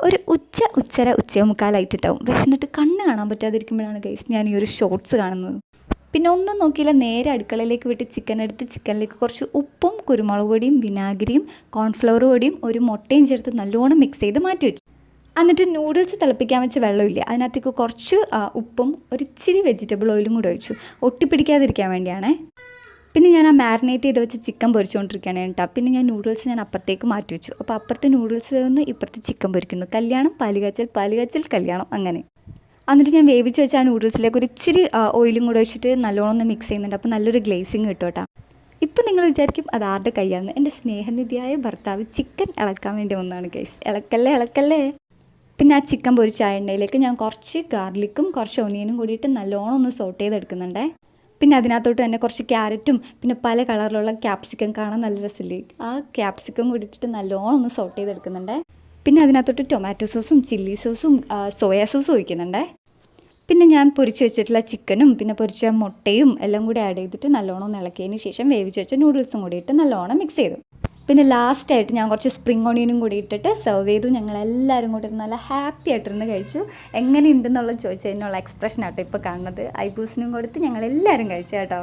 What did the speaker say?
ഒരു ഉച്ചര മുക്കാലായിട്ടുണ്ടാവും. വിശന്നിട്ട് കണ്ണ് കാണാൻ പറ്റാതിരിക്കുമ്പോഴാണ് ഗൈസ് ഞാൻ ഈ ഒരു ഷോർട്സ് കാണുന്നത്. പിന്നെ ഒന്നും നോക്കിയില്ല, നേരെ അടുക്കളയിലേക്ക് വിട്ട് ചിക്കൻ എടുത്ത് ചിക്കനിലേക്ക് കുറച്ച് ഉപ്പും കുരുമുളക് പൊടിയും വിനാഗിരിയും കോൺഫ്ലവർ പൊടിയും ഒരു മുട്ടയും ചേർത്ത് നല്ലോണം മിക്സ് ചെയ്ത് മാറ്റി വെച്ചു. എന്നിട്ട് നൂഡിൽസ് തിളപ്പിക്കാൻ വെച്ച വെള്ളമില്ല, അതിനകത്തേക്ക് കുറച്ച് ഉപ്പും ഒരിച്ചിരി വെജിറ്റബിൾ ഓയിലും കൂടി ഒഴിച്ചു, ഒട്ടിപ്പിടിക്കാതിരിക്കാൻ വേണ്ടിയാണേ. പിന്നെ ഞാൻ ആ മാരിനേറ്റ് ചെയ്ത് വെച്ച് ചിക്കൻ പൊരിച്ചുകൊണ്ടിരിക്കുകയാണ് കേട്ടോ. പിന്നെ ഞാൻ നൂഡിൽസ് അപ്പുറത്തേക്ക് മാറ്റി വെച്ചു. അപ്പോൾ അപ്പുറത്തെ നൂഡിൽസ് നിന്ന് ഇപ്പുറത്തെ ചിക്കൻ പൊരിക്കുന്നു. കല്യാണം പാലുകാച്ചൽ കല്യാണം അങ്ങനെ. എന്നിട്ട് ഞാൻ വേവിച്ച് വെച്ച ആ നൂഡിൽസിലേക്ക് ഒരു ഇച്ചിരി ഓയിലും കൂടെ ഒഴിച്ചിട്ട് നല്ലോണം ഒന്ന് മിക്സ് ചെയ്യുന്നുണ്ട്. അപ്പോൾ നല്ലൊരു ഗ്ലേസിങ് കിട്ടും കേട്ടോ. ഇപ്പം നിങ്ങൾ വിചാരിക്കും അത് ആരുടെ കയ്യാന്ന്. എൻ്റെ സ്നേഹനിധിയായ ഭർത്താവ് ചിക്കൻ ഇളക്കാൻ വേണ്ടി വന്നതാണ് ഗൈസ്. ഇളക്കല്ലേ. പിന്നെ ആ ചിക്കൻ പൊരിച്ച ആ എണ്ണയിലേക്ക് ഞാൻ കുറച്ച് ഗാർലിക്കും കുറച്ച് ഒനിയനും കൂടിയിട്ട് നല്ലോണം ഒന്ന് സോട്ട് ചെയ്തെടുക്കുന്നുണ്ടേ. പിന്നെ അതിനകത്തോട്ട് തന്നെ കുറച്ച് ക്യാരറ്റും പിന്നെ പല കളറിലുള്ള ക്യാപ്സിക്കം കാണാൻ നല്ല രസമില്ലേ, ആ ക്യാപ്സിക്കം കൂടിയിട്ട് നല്ലോണം ഒന്ന് സോട്ട് ചെയ്തെടുക്കുന്നുണ്ട്. പിന്നെ അതിനകത്തോട്ട് ടൊമാറ്റോ സോസും ചില്ലി സോസും സോയാ സോസും ഒഴിക്കുന്നുണ്ട്. പിന്നെ ഞാൻ പൊരിച്ച് വെച്ചിട്ടുള്ള ചിക്കനും പിന്നെ പൊരിച്ച മുട്ടയും എല്ലാം കൂടി ആഡ് ചെയ്തിട്ട് നല്ലോണം ഒന്ന് ഇളക്കിയതിന് ശേഷം വേവിച്ച് വെച്ച നൂഡിൽസും കൂടി ഇട്ട് നല്ലോണം മിക്സ് ചെയ്തു. പിന്നെ ലാസ്റ്റായിട്ട് ഞാൻ കുറച്ച് സ്പ്രിംഗ് ഓണിയനും കൂടി ഇട്ടിട്ട് സെർവ് ചെയ്തു. ഞങ്ങളെല്ലാവരും കൂടി നല്ല ഹാപ്പി ആയിട്ടിരുന്ന് കഴിച്ചു. എങ്ങനെയുണ്ടെന്നുള്ളത് ചോദിച്ചതിനുള്ള എക്സ്പ്രഷൻ ആട്ടോ ഇപ്പോൾ കാണുന്നത്. ഐബൂസിനും കൊടുത്ത് ഞങ്ങളെല്ലാവരും കഴിച്ചു കേട്ടോ.